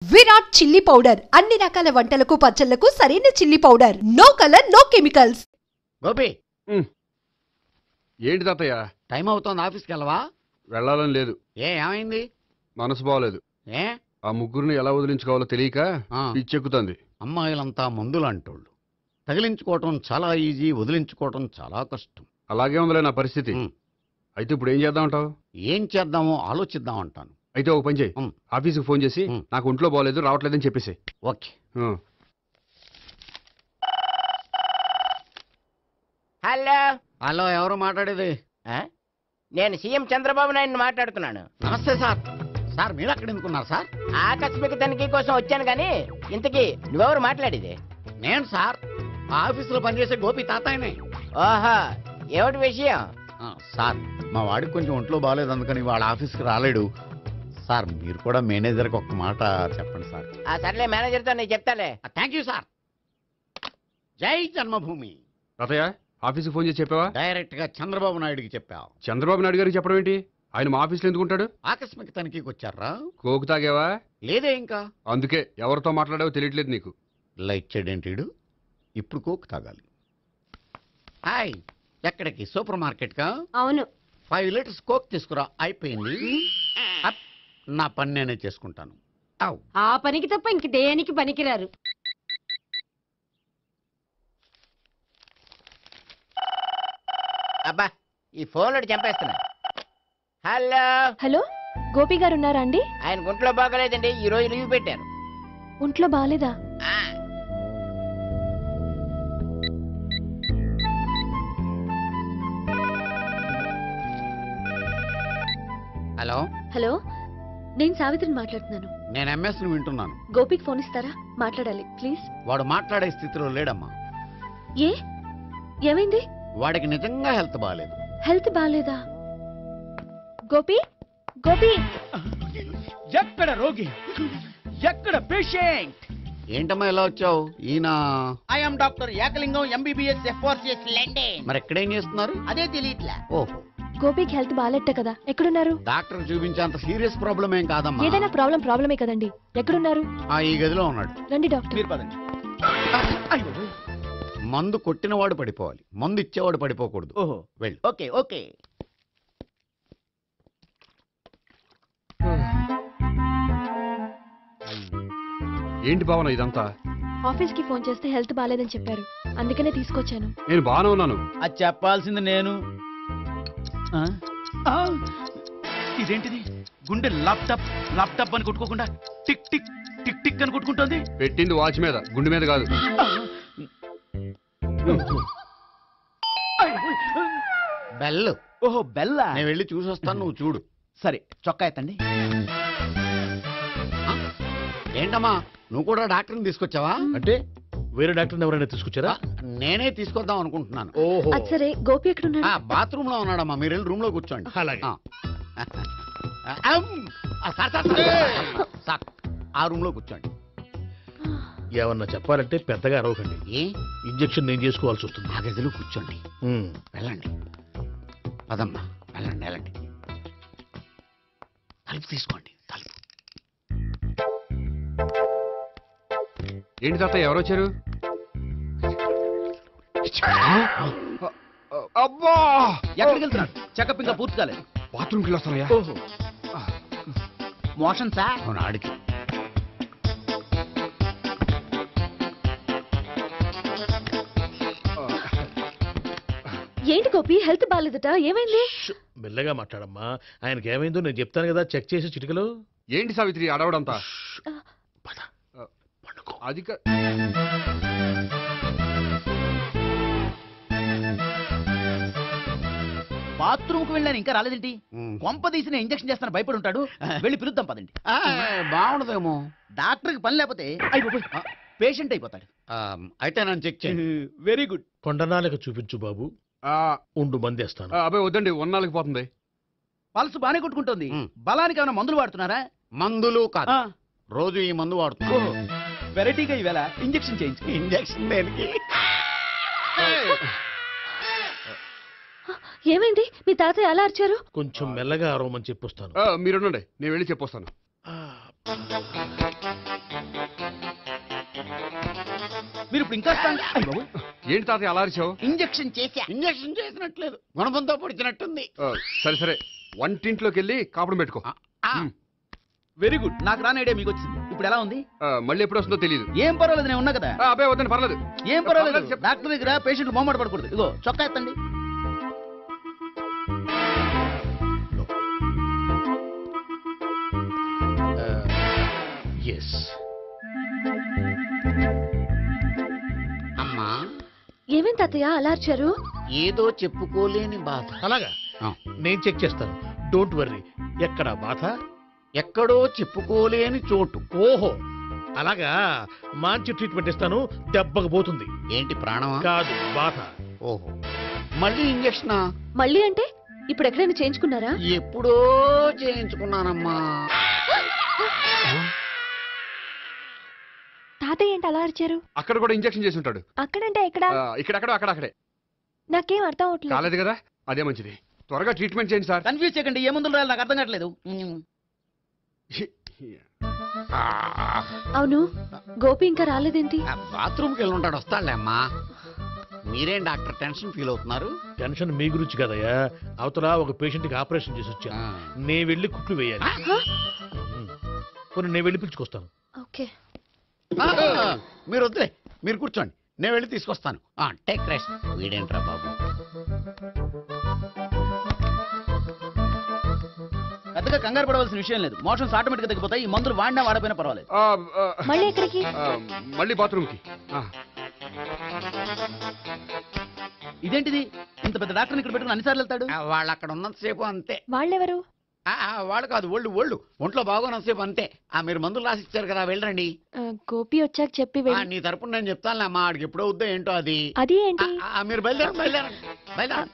Virat chilli powder అన్ని రకాల వంటలకు పచ్చళ్లకు సరైన chilli powder. No colour no chemicals. Gopi ఏంటి తాతయ్య? టైం అవుతోంది, ఆఫీస్కి వెళ్ళవా? వెళ్ళాలని లేదు. ఏమైంది? మనసు బాగోలేదు. ఏ ఆ ముగ్గురిని ఎలా వదిలించుకోవాలో తెలియక పిచ్చెక్కుతుంది. అమ్మాయిలంతా మందులు అంటోళ్ళు. తగిలించుకోవటం చాలా ఈజీ, వదిలించుకోవటం చాలా కష్టం. అలాగే ఉందిలే నా పరిస్థితి. అయితే ఇప్పుడు ఏం చేద్దామంటావు? ఏం చేద్దామో ఆలోచిద్దామంటాను. అయితే ఒక పని చేయి, ఆఫీస్కి ఫోన్ చేసి నాకు ఒంట్లో బాగోలేదు రావట్లేదని చెప్పేసి. ఓకే. హలో హలో, ఎవరు మాట్లాడేది? నేను సీఎం చంద్రబాబు నాయుడు మాట్లాడుతున్నాను. నమస్తే సార్. సార్ మీరు అక్కడ ఎందుకున్నారు సార్? ఆకస్మిక తనిఖీ కోసం వచ్చాను కానీ ఇంతకీ నువ్వెవరు మాట్లాడేది? నేను సార్ ఆఫీసులో పనిచేసే గోపి తాతాయనే. ఓహో, ఏమిటి విషయం? సార్ మా వాడికి కొంచెం ఒంట్లో బాగాలేదు, అందుకని వాళ్ళ ఆఫీస్కి రాలేడు సార్. మీరు కూడా మేనేజర్కి ఒక్క మాట చెప్పండి సార్. సర్లే, మేనేజర్తో నేను చెప్తాలే. Thank you sir. జై జన్మభూమి. తాతయ్య ఆఫీస్కి ఫోన్ చేసి చెప్పావా? డైరెక్ట్ గా చంద్రబాబు నాయుడుకి చెప్పావు. చంద్రబాబు నాయుడు గారికి చెప్పడం ఏంటి? ఆయన మా ఆఫీస్లో ఎందుకుంటాడు? ఆకస్మిక తనిఖీకి వచ్చారా? కోకు తాగావా? లేదే ఇంకా. అందుకే ఎవరితో మాట్లాడావో తెలియట్లేదు నీకు. లైట్ చేయడేంటిడు? ఇప్పుడు కోక్ తాగాలి. హాయ్, ఎక్కడికి? సూపర్ మార్కెట్ కా? అవును. 5 లీటర్స్ కోక్ తీసుకురా. అయిపోయింది. నా పని నేనే చేసుకుంటాను. ఆ పనికి తప్ప ఇంక దేనికి పనికిరారు. అబ్బా, ఈ ఫోన్లో చంపేస్తున్నా. హలో హలో, గోపి గారు ఉన్నారా అండి? ఆయన ఒంట్లో బాగలేదండి, ఈ రోజు లీవ్ పెట్టారు. ఒంట్లో బాగాలేదా? హలో హలో, నేను సావిత్రిని మాట్లాడుతున్నాను. నేను ఎంఎస్ ను వింటున్నాను. గోపికి ఫోన్ ఇస్తారా? మాట్లాడాలి ప్లీజ్. వాడు మాట్లాడే స్థితిలో లేడమ్మా. ఏ ఏమైంది? వాడికి నిజంగా హెల్త్ బాగాలేదు. హెల్త్ బాగాలేదా? గోపి గోపి, ఎక్కడ రోగి, ఎక్కడ పేషెంట్? ఏంటమ్మా ఎలా వచ్చావు? ఈయన I'm doctor Ekalingam, MBBS, FRCS London. మరి ఎక్కడేం చేస్తున్నారు? అదే తెలియట్లే. ఓహో, గోపికి హెల్త్ బాగాలెట్ట కదా, ఎక్కడున్నారు? డాక్టర్ చూపించేంత సీరియస్ ప్రాబ్లం ఏం కాదమ్మా. ఏదైనా ప్రాబ్లమే కదండి. ఎక్కడున్నారు? ఈ గదిలో ఉన్నాడు. రండి డాక్టర్. మీరు పదండి. మందు కొట్టినవాడు పడిపోవాలి, మందు ఇచ్చేవాడు పడిపోకూడదు. ఓహో, వెళ్ళు. Okay okay. ఏంటి భావన ఇదంతా? ఆఫీస్ కి ఫోన్ చేస్తే హెల్త్ బాగాలేదని చెప్పారు, అందుకనే తీసుకొచ్చాను. నేను బాగానే ఉన్నాను. అది చెప్పాల్సింది నేను. ఇదేంటిది? గుండె లాప్టాప్ లాప్టాప్ అని కొట్టుకోకుండా టిక్ టిక్ టిక్ టిక్ అని కొట్టుకుంటోంది. పెట్టింది వాచ్ మీద, గుండె మీద కాదు. బెల్. ఓహో, బెల్లా. నేను వెళ్ళి చూసొస్తాను, నువ్వు చూడు. సరే, చొక్కా ఎత్తండి. ఏంటమ్మా, నువ్వు కూడా డాక్టర్ని తీసుకొచ్చావా? అంటే వేరే డాక్టర్ని ఎవరైనా తీసుకొచ్చారా? నేనే తీసుకొద్దాం అనుకుంటున్నాను. ఓహో, అది సరే, గోపి ఎక్కడున్నాడు? బాత్రూమ్ లో ఉన్నాడమ్మా, మీరు వెళ్ళి రూమ్ లో కూర్చోండి. అలాగే. సార్, ఆ రూమ్ లో కూర్చోండి. ఏమన్నా చెప్పాలంటే పెద్దగా అరవకండి. ఏ ఇంజెక్షన్ నేను చేసుకోవాల్సి వస్తుంది. ఆ గదిలో కూర్చోండి. వెళ్ళండి, పదమ్మా, వెళ్ళండి వెళ్ళండి. తలుపు తీసుకోండి, తలుపు. ఏంటి తాతయ్య ఎవరు వచ్చారు? అబ్బా, ఎక్కడికి వెళ్తున్నాడు? చెకప్ ఇంకా పూర్తి కాలేదు. బాత్రూమ్కి వెళ్ళొస్తానయ్యా. ఓహో, మోషన్ సార్. అవును, ఆడికి. ఏంటి గోపి, హెల్త్ బాగాలేదట, ఏమైంది? మెల్లగా మాట్లాడమ్మా. ఆయనకి ఏమైందో నేను చెప్తాను కదా, చెక్ చేసి చిటికలో. ఏంటి సావిత్రి అడవడంతా? అది బాత్రూమ్ కు వెళ్ళాను, ఇంకా రాలేదేంటి? కొంప తీసిన ఇంజక్షన్ చేస్తాను భయపడి ఉంటాడు. వెళ్ళి పిలుద్దాం పదండి. బాగుండదేమో. డాక్టర్ కి పని లేకపోతే పేషెంట్ అయిపోతాడు. అయితే నన్ను చెక్ చేయండి. Very good. కొండనాలకు చూపించు బాబు. ఉండు, మందేస్తాను. అబ్బాయి వద్దండి, ఉన్నాళ్ళకి పోతుంది. పల్స్ బానే కొట్టుకుంటుంది. బలానికి ఏమైనా మందులు వాడుతున్నారా? మందులు కాదు, రోజు ఈ మందు వాడుతున్నా. వెరైటీగా ఈవేళ ఇంజక్షన్ చేయించు. ఇంజక్షన్ దేనికి? ఏమైంది? మీ తాతయ్య అలా అరిచారు? కొంచెం మెల్లగా అరవమని చెప్పొస్తాను. మీరుండండి, నేను వెళ్ళి చెప్పొస్తాను. మీరు ఇప్పుడు ఇంకా strong- అయ్ బాబోయ్. ఏంటి తాతయ్య అలా అరిచావు? ఇంజెక్షన్ చేశా. ఇంజక్షన్ చేసినట్లేదు గుణపంతో పొడిచినట్టుంది. సరే సరే వంటింట్లోకి వెళ్ళి కాపుడు పెట్టుకో. ఆ, వెరీ గుడ్. నాకు రాని ఐడియా మీకు వచ్చింది. ఇప్పుడు ఎలా ఉంది? మళ్ళీ ఎప్పుడు వస్తుందో తెలియదు. ఏం పర్వాలేదు, నేను ఉన్నా కదా. అబ్బాయి వద్దని పర్లేదు. ఏం పర్వాలేదు. పర్లేదు, చెప్పు. డాక్టర్ దగ్గర పేషెంట్లు మొహమాట పడకూడదు. ఇగో చొక్కా ఎత్తండి. ఎస్. అమ్మా ఏమేం తాతయ్య అలా అరిచారు? ఏదో చెప్పుకోలేని బాధ. అలాగా ఆ, నేను చెక్ చేస్తాను. Don't worry. ఎక్కడ బాధ? ఎక్కడో చెప్పుకోలేని చోటు. ఓహో అలాగా. మంచి ట్రీట్మెంట్ ఇస్తాను, దెబ్బకు పోతుంది. ఏంటి ప్రాణమా? కాదు బాధ. ఓహో మళ్ళీ ఇంజక్షనా? మళ్ళీ అంటే ఇప్పుడు ఎక్కడైనా చేయించుకున్నారా? ఎప్పుడో చేయించుకున్నానమ్మా. తాతయ్య ఏంటి అలా అరిచారు? అక్కడ కూడా ఇంజెక్షన్ చేసి ఉంటాడు. అక్కడంటే ఎక్కడ? ఇక్కడక్కడ అక్కడే. నాకేం అర్థం అవట్లేదు. కాలేదు కదా, అదే మంచిది. త్వరగా ట్రీట్మెంట్ చేయండి సార్. కన్ఫ్యూజ్ చేయకండి. ఏ మందులు రాయాలి నాకు అర్థం కావట్లేదు. అవును గోపి ఇంకా రాలేదేంటి? బాత్రూమ్కి వెళ్ళి ఉంటాడు, వస్తాడులే అమ్మా. మీరేం డాక్టర్ టెన్షన్ ఫీల్ అవుతున్నారు? టెన్షన్ మీ గురించి కదయ్యా. అవతల ఒక పేషెంట్ కి ఆపరేషన్ చేసి వచ్చాను. నేను వెళ్ళి కుట్లు వేయాలి. కొన్ని నేను వెళ్ళి పిలుచుకొస్తాను. ఓకే మీరు వద్దులే, మీరు కూర్చోండి, నేను వెళ్ళి తీసుకొస్తాను. Take rest. వీడేంట్రా బాబు. పెద్దగా కంగారు పడవలసిన విషయం లేదు. మోషన్స్ ఆటోమేటిక్ గా తగ్గిపోతాయి. ఈ మందులు వాడినా వాడపోయినా పర్వాలేదు. మళ్ళీ ఎక్కడికి? మళ్ళీ బాత్రూమ్కి. ఇదేంటిది? ఇంత పెద్ద డాక్టర్ ఇక్కడ పెట్టుకుని అన్నిసార్లు వెళ్తాడు. వాళ్ళు అక్కడ ఉన్నంతసేపు అంతే. వాళ్ళెవరు? వాళ్ళు కాదు, ఒళ్ళు ఒంట్లో బాగోనంతసేపు అంతే. మీరు మందులు రాసి ఇచ్చారు కదా, వెళ్ళండి. గోపి వచ్చాక చెప్పి వెళ్ళి. నీ తరపున నేను చెప్తానులే అమ్మా, ఆడికి ఎప్పుడో వద్దో ఏంటో అది. అది ఏంటి? మీరు బయలుదేరండి.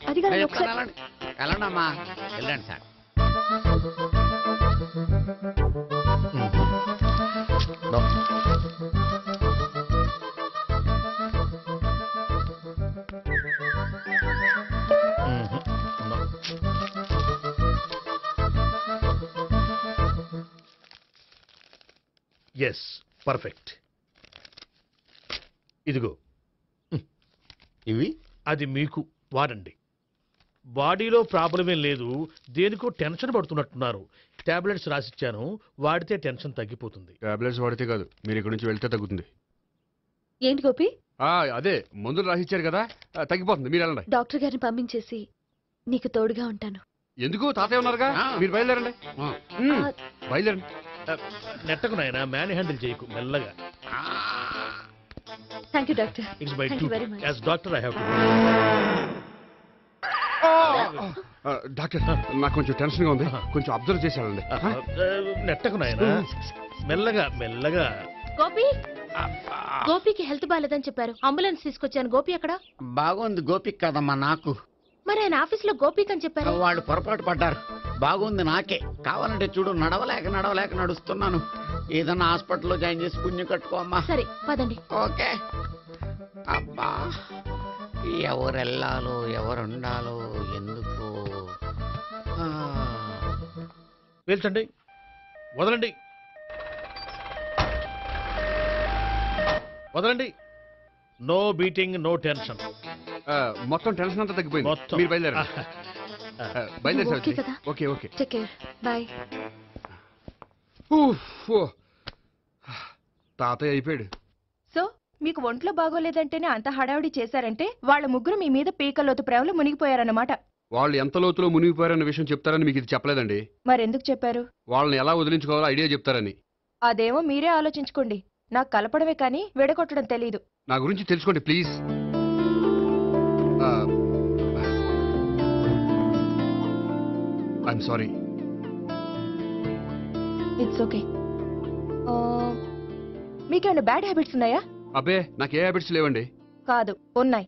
అది కాదు, నేను ఒకసారి- చెప్తాను, వెళ్ళండి అమ్మా, వెళ్ళండి సార్. Yes perfect. ఇదిగో ఇవి అది మీకు వాడండి. బాడీలో ప్రాబ్లం ఏం లేదు, దేనికో టెన్షన్ పడుతున్నట్టున్నారు. టాబ్లెట్స్ రాసిచ్చాను, వాడితే టెన్షన్ తగ్గిపోతుంది. టాబ్లెట్స్ వాడితే కాదు, మీరు ఇక్కడ నుంచి వెళ్తే తగ్గుతుంది. ఏంటి గోపి? అదే మందులు రాసిచ్చారు కదా, తగ్గిపోతుంది. మీరు వెళ్ళండి. డాక్టర్ గారిని పంపించేసి నీకు తోడుగా ఉంటాను. ఎందుకు తాతయ్య ఉన్నారుగా, మీరు బయలుదేరండి. బయలుదేరండి. నెట్టకు నాయన, మ్యాన్ హ్యాండిల్ చేయకు, మెల్లగా. Thank you doctor. It's my Thank you very duty much. As doctor. I have to. Doctor నాకు కొంచెం టెన్షన్ గా ఉంది, కొంచెం అబ్జర్వ్ చేశానండి. నెట్టకు నాయన, మెల్లగా మెల్లగా. గోపి, గోపికి హెల్త్ బాలేదని చెప్పారు, అంబులెన్స్ తీసుకొచ్చాను. గోపి అక్కడ? బాగుంది గోపిక్ కదమ్మా నాకు. మరి ఆయన ఆఫీస్ లో గోపిక్ అని చెప్పారు. వాళ్ళు పొరపాటు పడ్డారు. బాగుంది నాకే. కావాలంటే చూడు, నడవలేక నడుస్తున్నాను. ఏదన్నా హాస్పిటల్లో జాయిన్ చేసి పుణ్యం కట్టుకో అమ్మా. సరే పదండి. ఓకే. అబ్బా, ఎవరు వెళ్ళాలో ఎవరుండాలో ఎందుకు. పేల్చండి, వదలండి, వదలండి. No beating, no tension. మొత్తం టెన్షన్ అంతా తగ్గిపోయింది. మొత్తం. మీరు బయలుదేరండి. బయలుదేరి ఓకే కదా? Okay okay. Take care. Bye. తాతయ్య అయిపోయాడు. సో మీకు ఒంట్లో బాగోలేదంటేనే అంత హడావిడి చేశారంటే వాళ్ళ ముగ్గురు మీ మీద పీకలోతు ప్రేమలో మునిగిపోయారన్నమాట. వాళ్ళు ఎంత లోతులో మునిగిపోయారన్న విషయం చెప్తారని మీకు ఇది చెప్పలేదండి. మరెందుకు చెప్పారు? వాళ్ళని ఎలా వదిలించుకోవాలో ఐడియా చెప్తారని. అదేమో మీరే ఆలోచించుకోండి. నాకు కలపడమే కానీ విడగొట్టడం తెలీదు. నా గురించి తెలుసుకోండి please. I'm sorry. It's okay. మీకేమైనా బ్యాడ్ హ్యాబిట్స్ ఉన్నాయా? అబ్బే నాకు ఏ హ్యాబిట్స్ లేవండి. కాదు, ఉన్నాయి.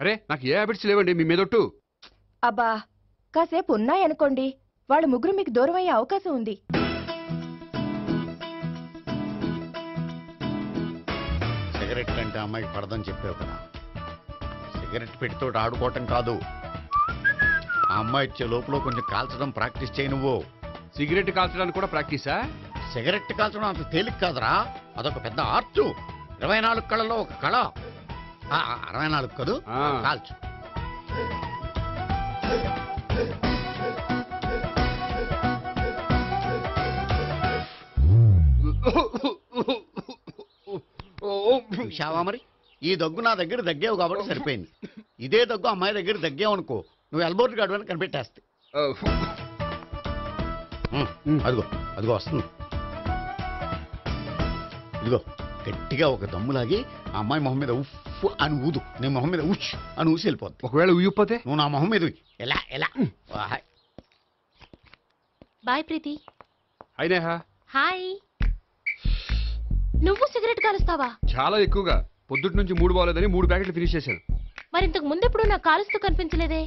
అరే నాకు ఏ హ్యాబిట్స్ లేవండి, మీ మీదొట్టు. అబ్బా, కాసేపు ఉన్నాయనుకోండి, వాళ్ళ ముగ్గురు మీకు దూరం అయ్యే అవకాశం ఉంది. సిగరెట్ అంటే అమ్మాయికి పడదని చెప్పావు కదా. సిగరెట్ పెట్టితో ఆడుకోవటం కాదు, ఆ అమ్మాయి ఇచ్చే లోపల కొంచెం కాల్చడం ప్రాక్టీస్ చేయి నువ్వు. సిగరెట్ కాల్చడానికి కూడా ప్రాక్టీసా? సిగరెట్ కాల్చడం అంత తేలిక కాదురా, అదొక పెద్ద ఆర్ట్. 24 కళలో ఒక కళ. 24 కదూ కాల్చు. చూశావా మరి, ఈ దగ్గు నా దగ్గర దగ్గేవు కాబట్టి సరిపోయింది. ఇదే దగ్గు అమ్మాయి దగ్గర దగ్గేవు అనుకో, నువ్వు ఎల్బోర్డ్ గార్డు అని కనిపెట్టేస్తే. అదిగో అదిగో వస్తుంది. ఇదిగో గట్టిగా ఒక దమ్ములాగి ఆ అమ్మాయి మొహం మీద ఉఫ్ అని ఊదు, నీ మొహం మీద ఉష్ అని ఊసి వెళ్ళిపోద్ది. ఒకవేళ ఊగిపోతే నువ్వు నా మొహం మీద ఎలా ఎలా. బాయ్ ప్రీతి. అయినా హాయ్. నువ్వు సిగరెట్ కాలుస్తావా? చాలా ఎక్కువగా. పొద్దుటి నుంచి 3 బాగోలేదని 3 ప్యాకెట్లు ఫినిష్ చేశాను. మరి ఇంతకు ముందెప్పుడు నాకు కాలుస్తూ కనిపించలేదే?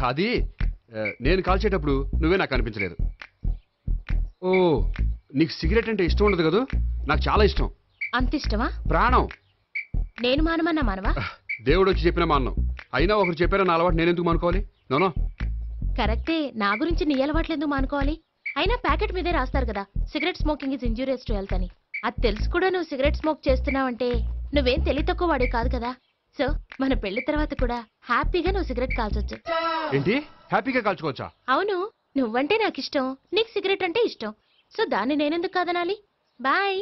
అది నేను కాల్చేటప్పుడు నువ్వే నాకు కనిపించలేదు. ఓ, నీకు సిగరెట్ అంటే ఇష్టం ఉండదు కదా? నాకు చాలా ఇష్టం. అంత ఇష్టమా? ప్రాణం. నేను మానమన్నా మానవా? దేవుడు వచ్చి చెప్పినా మానం. అయినా ఒకరు చెప్పారా నా అలవాటు నేనెందుకు మానుకోవాలి? నోనో. కరెక్టే, నా గురించి నీ అలవాట్లు ఎందుకు మానుకోవాలి? అయినా ప్యాకెట్ మీదే రాస్తారు కదా, cigarette smoking is injurious to health అని. అది తెలుసు కూడా నువ్వు సిగరెట్ స్మోక్ చేస్తున్నావంటే నువ్వేం తెలివి తక్కువ వాడే కాదు కదా. సో మన పెళ్లి తర్వాత కూడా హ్యాపీగా నువ్వు సిగరెట్ కాల్చొచ్చు. ఏంటి? హ్యాపీగా కాల్చుకోవచ్చా? అవును, నువ్వంటే నాకు ఇష్టం, నీకు సిగరెట్ అంటే ఇష్టం. సో దాన్ని నేనెందుకు కాదనాలి? బాయ్.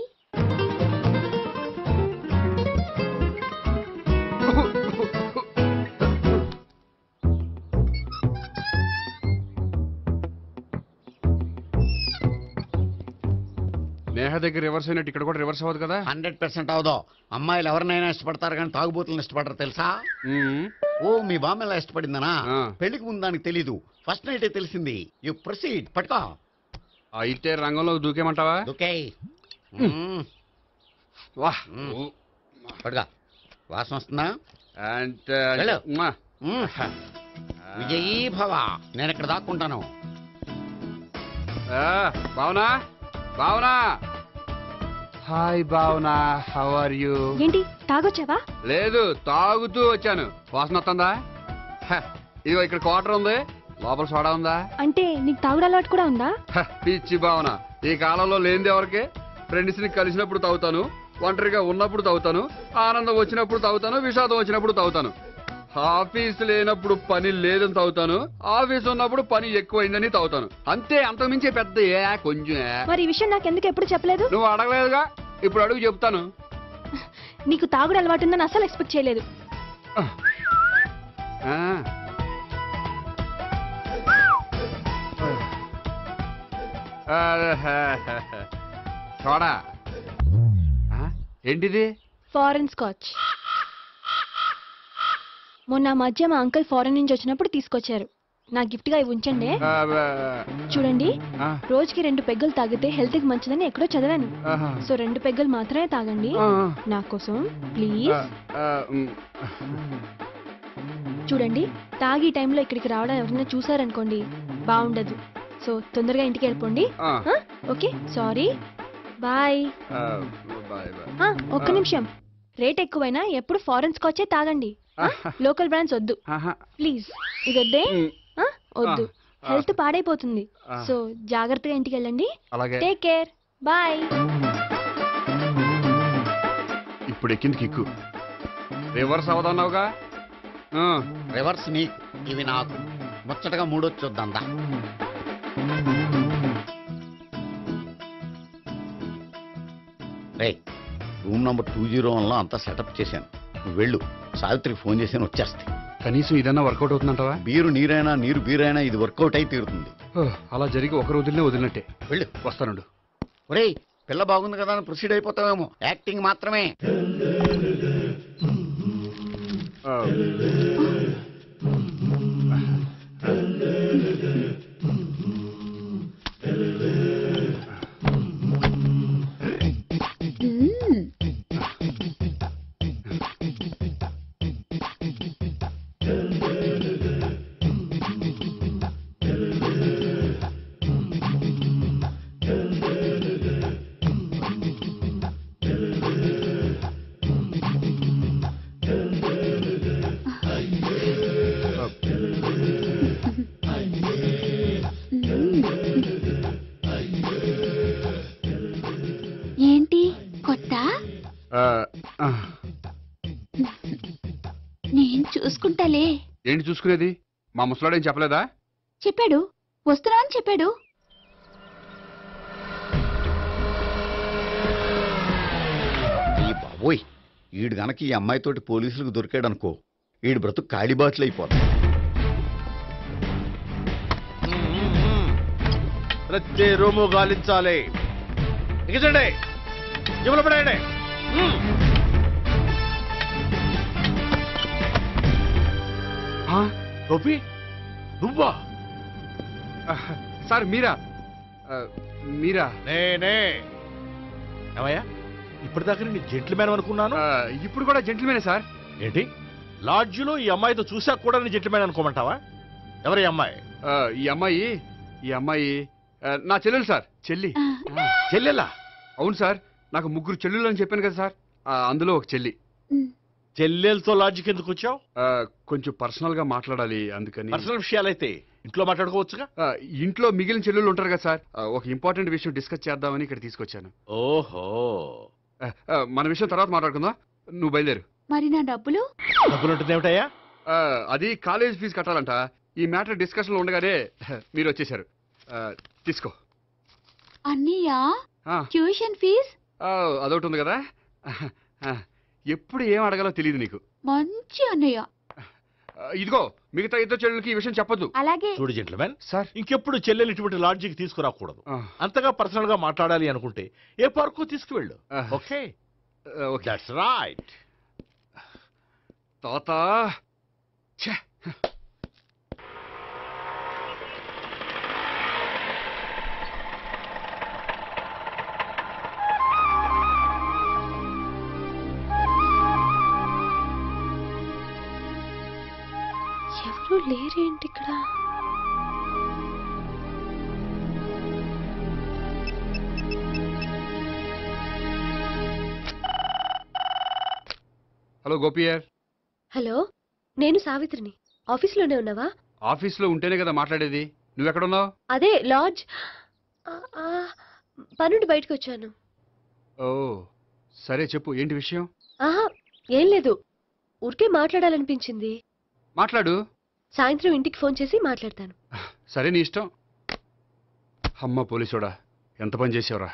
నేహ దగ్గర రివర్స్ అయినట్టు ఇక్కడ కూడా రివర్స్ అవ్వదు కదా? 100% అవదో. అమ్మాయిలు ఎవరినైనా ఇష్టపడతారు కానీ తాగుబోతులను ఇష్టపడరు తెలుసా? ఓ, మీ బామ్మ ఎలా ఇష్టపడిందనా? పెళ్లికి ముందు దానికి తెలీదు, ఫస్ట్ నైటే తెలిసింది. You proceed. పట్టుకో. అయితే రంగంలో దూకేమంటావా? దూకే. వాహ్, పట్టుకో. వాసన వస్తుందా? వెళ్ళు. విజయీ భవ. నేను ఇక్కడ దాక్కుంటాను. Bhavana, Bhavana. Hi Bhavana, how are you? ఏంటి తాగొచ్చావా? లేదు, తాగుతూ వచ్చాను. వాసన వస్తుందా? ఇదిగో ఇక్కడ క్వార్టర్ ఉంది, లోపల సోడా ఉందా? అంటే నీకు తాగుడు అలవాటు కూడా ఉందా? పిచ్చి భావన, ఈ కాలంలో లేనిది ఎవరికి? ఫ్రెండ్స్ ని కలిసినప్పుడు తాగుతాను, ఒంటరిగా ఉన్నప్పుడు తాగుతాను, ఆనందం వచ్చినప్పుడు తాగుతాను, విషాదం వచ్చినప్పుడు తాగుతాను. ఆఫీస్ లేనప్పుడు పని లేదని తాగుతాను, ఆఫీస్ ఉన్నప్పుడు పని ఎక్కువైందని తాగుతాను. అంతే, అంతకుమించే పెద్ద కొంచెం. మరి ఈ విషయం నాకు ఎందుకు ఎప్పుడు చెప్పలేదు? నువ్వు అడగలేదుగా, ఇప్పుడు అడుగు చెప్తాను. నీకు తాగుడు అలవాటు ఉందని అసలు ఎక్స్పెక్ట్ చేయలేదు. చూడా, ఏంటిది? Foreign scotch. మొన్న మధ్య మా అంకుల్ ఫారెన్ నుంచి వచ్చినప్పుడు తీసుకొచ్చారు. నా గిఫ్ట్ గా ఇవి ఉంచండి. చూడండి, రోజుకి 2 పెగ్గులు తాగితే హెల్త్ కి మంచిదని ఎక్కడో చదివాను. సో 2 పెగ్గులు మాత్రమే తాగండి నా కోసం ప్లీజ్. చూడండి, తాగి టైంలో ఇక్కడికి రావడం ఎవరైనా చూసారనుకోండి బాగుండదు. సో తొందరగా ఇంటికి వెళ్ళిపోండి. Okay, sorry, bye. ఒక్క నిమిషం, రేట్ ఎక్కువైనా ఎప్పుడు ఫారెన్ స్కాచే తాగండి, లోకల్ బ్రాండ్స్ వద్దు ప్లీజ్. ఇది వద్దే, వద్దు, హెల్త్ పాడైపోతుంది. సో జాగ్రత్తగా ఇంటికి వెళ్ళండి. Take care, bye. ఇప్పుడు ఎక్కింది కిక్కు. రివర్స్ అవదన్నావుగా? రివర్స్ నీకు, ఇవి నాకు. ముచ్చటగా 3 చూద్దాందా. రే, రూమ్ నంబర్ 201లో అంతా సెటప్ చేశాను. నువ్వు వెళ్ళు, సావిత్రికి ఫోన్ చేశాను, వచ్చేస్తే. కనీసం ఇదన్నా వర్కౌట్ అవుతుందంటావా? బీరు నీరైనా, నీరు బీరైనా ఇది వర్కౌట్ అయి తీరుతుంది. అలా జరిగి ఒక రోజులనే వదిలినట్టే. వెళ్ళు. వస్తానుండు. ఒరేయ్, పిల్ల బాగుంది కదా అని ప్రొసీడ్ అయిపోతావేమో. యాక్టింగ్ మాత్రమే. ఏంటి చూసుకునేది? మా ముసలాడేం చెప్పలేదా? చెప్పాడు, వస్తున్నా అని చెప్పాడు. ఈ బాబోయ్, ఈడు గనక ఈ అమ్మాయితోటి పోలీసులకు దొరికాడనుకో, ఈడు బ్రతుకు కాళీబాట్లు అయిపోతుంది. ప్రతి రూము గాలించాలి. ఎగచండి, జబ్బులు పడేయండి. గోపి, నువ్వా? సార్ మీరా? మీరా? నేనే. ఏమయ్యా, ఇప్పటిదాకా నేను జెంట్లమ్యాన్ అనుకున్నాను. ఇప్పుడు కూడా జెంట్లమేనే సార్. ఏంటి, లాడ్జిలో ఈ అమ్మాయితో చూసాక కూడా నేను జెంట్లమ్యాన్ అనుకోమంటావా? ఎవరి అమ్మాయి? ఈ అమ్మాయి నా చెల్లెలు సార్. చెల్లెలా? అవును సార్, నాకు 3 చెల్లెలు అని చెప్పాను కదా సార్, అందులో ఒక చెల్లి. చెల్లెలతో లాడ్జికి ఎందుకు వచ్చావు? కొంచెం పర్సనల్ గా మాట్లాడాలి, అందుకని. పర్సనల్ విషయాలైతే ఇంట్లో మాట్లాడుకోవచ్చుగా. ఇంట్లో మిగిలిన చెల్లెలు ఉంటారు కదా సార్, ఒక ఇంపార్టెంట్ విషయం డిస్కస్ చేద్దామని ఇక్కడ తీసుకొచ్చాను. ఓహో, మన విషయం తర్వాత మాట్లాడుకుందాం, నువ్వు బయలుదేరు. మరి నా డబ్బులు? డబ్బులు ఉంటుంది ఏమిటయ్యా? అది కాలేజ్ ఫీజు కట్టాలంట. ఈ మ్యాటర్ డిస్కషన్ లో ఉండగానే మీరు వచ్చేసారు. తీసుకో. అన్నయ్య, ఆ, ట్యూషన్ ఫీజ్? అదొకటి ఉంది కదా. ఎప్పుడు ఏం అడగాలో తెలియదు నీకు. మంచి అన్నయ్య. ఇదిగో, మిగతా 2 చెల్లెలకి ఈ విషయం చెప్పొద్దు. అలాగే. చూడు జెంట్లమెన్ సార్, ఇంకెప్పుడు చెల్లెలు ఇటువంటి లాడ్జికి తీసుకురాకూడదు. అంతగా పర్సనల్ గా మాట్లాడాలి అనుకుంటే ఏ పార్కు తీసుకువెళ్ళు. Okay, that's right. తాత, ఎవరు లేరేంటి ఇక్కడ? హలో గోపియర్. హలో, నేను సావిత్రిని. ఆఫీస్లోనే ఉన్నావా? ఆఫీస్లో ఉంటేనే కదా మాట్లాడేది. నువ్వెక్కడున్నావు? అదే లాడ్జ్. పనుండి బయటకు వచ్చాను. ఓ సరే, చెప్పు, ఏంటి విషయం? ఆహా, ఏం లేదు, ఊరికే మాట్లాడాలనిపించింది. మాట్లాడు. సాయంత్రం ఇంటికి ఫోన్ చేసి మాట్లాడతాను. సరే, నీ ఇష్టం. అమ్మ పోలీసోడా, ఎంత పని చేసావురా.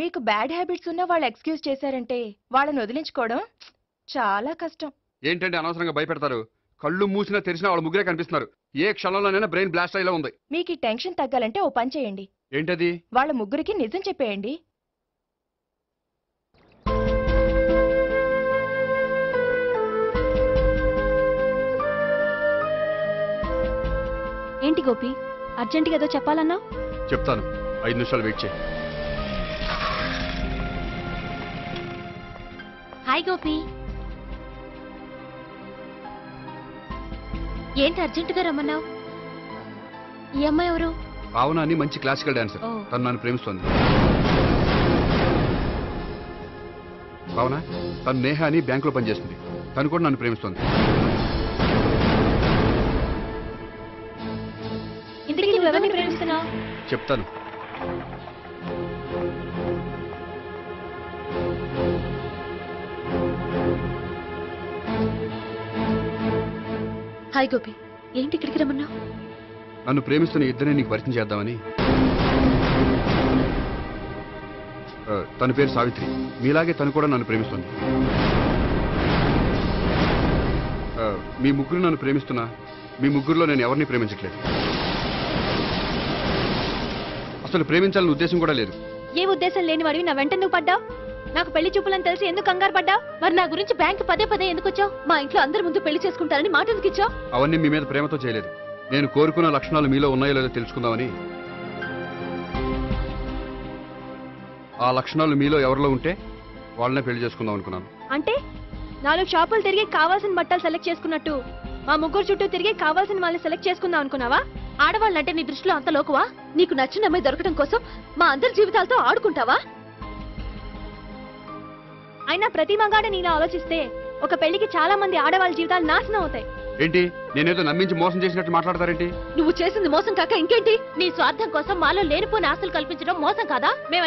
మీకు బ్యాడ్ హ్యాబిట్స్ ఉన్న వాళ్ళు ఎక్స్క్యూజ్ చేశారంటే వాళ్ళని వదిలించుకోవడం చాలా కష్టం. ఏంటంటే అనవసరంగా భయపెడతారు. కళ్ళు మూసినా తెరిచినా వాళ్ళ ముగ్గురే కనిపిస్తున్నారు. ఏ క్షణంలోనైనా బ్రెయిన్ బ్లాస్ట్ అయ్యేలా ఉంది. మీకు ఈ టెన్షన్ తగ్గాలంటే ఓ పని చేయండి. ఏంటది? వాళ్ళ ముగ్గురికి నిజం చెప్పేయండి. ఏంటి గోపి, అర్జెంటుగా ఏదో చెప్పాలన్నా? చెప్తాను, 5 నిమిషాలు వెయిట్ చేయి. హాయ్ గోపి, ఏంటి అర్జెంటుగా రమ్మన్నావు? ఈ అమ్మాయి ఎవరు? భావన అని మంచి క్లాసికల్ డాన్సర్. ఓ. తను నన్ను ప్రేమిస్తోంది. భావన, తను నేహ అని బ్యాంకులో పనిచేస్తుంది. తను కూడా నన్ను ప్రేమిస్తోంది. ఇంతకీ నువ్వెవరిని ప్రేమిస్తున్నావు? చెప్తాను. హాయ్ గోపి, ఏంటి ఇక్కడికి రమ్మన్నావు? నన్ను ప్రేమిస్తున్న ఇద్దరిని నీకు పరిచయం చేద్దామని. తన పేరు సావిత్రి. మీలాగే తను కూడా నన్ను ప్రేమిస్తుంది. మీ ముగ్గురు నన్ను ప్రేమిస్తున్నా, మీ ముగ్గురులో నేను ఎవరిని ప్రేమించట్లేదు. అసలు ప్రేమించాలని ఉద్దేశం కూడా లేదు. ఏ ఉద్దేశం లేని వాడివి నా వెంట నువ్వు పడ్డావు? నాకు పెళ్లి చూపులని తెలిసి ఎందుకు కంగారు పడ్డావు? మరి నా గురించి బ్యాంక్ పదే ఎందుకు వచ్చావు? మా ఇంట్లో అందరి ముందు పెళ్లి చేసుకుంటారని మాట ఎందుకు ఇచ్చావు? అవన్నీ మీ మీద ప్రేమతో చేయలేదు. నేను కోరుకున్న లక్షణాలు మీలో ఉన్నాయో లేదో తెలుసుకుందామని. ఆ లక్షణాలు మీలో ఎవరిలో ఉంటే వాళ్ళనే పెళ్లి చేసుకుందాం అనుకున్నాను. అంటే 4 షాపులు తిరిగి కావాల్సిన బట్టలు సెలెక్ట్ చేసుకున్నట్టు మా ముగ్గురు చుట్టూ తిరిగి కావాల్సిన వాళ్ళని సెలెక్ట్ చేసుకుందాం అనుకున్నావా? ఆడవాళ్ళంటే నీ దృష్టిలో అంత లోకువా? నీకు నచ్చిన అమ్మాయి దొరకడం కోసం మా అందరి జీవితాలతో ఆడుకుంటావా? అయినా ప్రతి మగాడ నీలా ఆలోచిస్తే ఒక పెళ్లికి చాలా మంది ఆడవాళ్ళ జీవితాలు నాశనం అవుతాయి. ఏంటి, నేనేదో నమ్మించి మోసం చేసినట్టు మాట్లాడతారేంటి? నువ్వు చేసింది మోసం కాక ఇంకేంటి? నీ స్వార్థం కోసం మాలో లేనిపోని ఆస్తులు కల్పించడం మోసం కాదా?